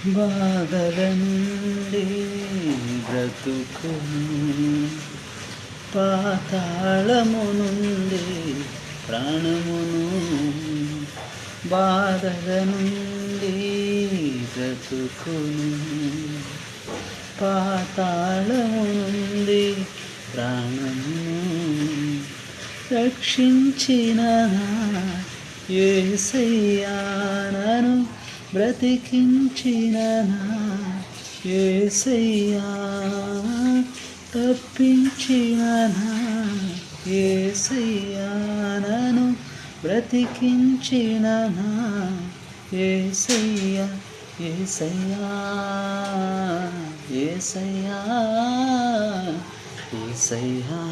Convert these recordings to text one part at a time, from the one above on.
బాధల నుండి బ్రతుకును, పాతాళము నుండి ప్రాణమును. బాధల నుండి బ్రతుకును, పాతాళము నుండి ప్రాణమును. రక్షించిన యేసయ్యా, నన్ను బ్రతికించిన యేసయ్యా, తప్పించిన యేసయ్యా, నన్ను బ్రతికించిన యేసయ్యా, యేసయ్యా, యేసయ్యా, యేసయ్యా,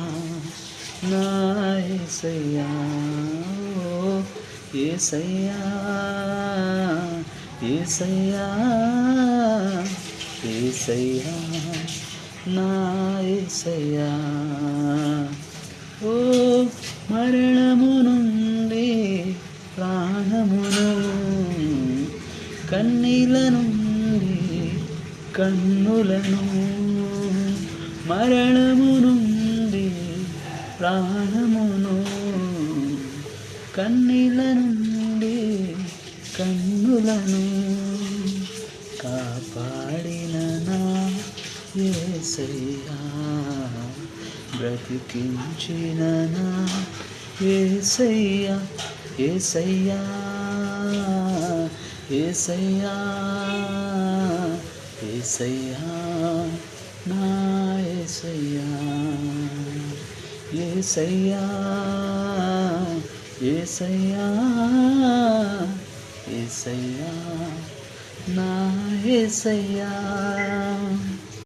నా యేసయ్యా, ఓ యేసయ్యా, యేసయ్యా, యేసయ్యా, నా యేసయ్యా. ఓ మరణము నుండి ప్రాణమును, కన్నీల నుండి కన్నులను. మరణము నుండి ప్రాణమును, కన్నీల నుండి కన్నులను. కాపాడిన నా యేసయ్యా, బ్రతికించిన నా యేసయ్యా, యేసయ్యా, యేసయ్యా, యేసయ్యా, నా యేసయ్యా, యేసయ్యా, యేసయ్యా, యేసయ్యా, నా యేసయ్యా.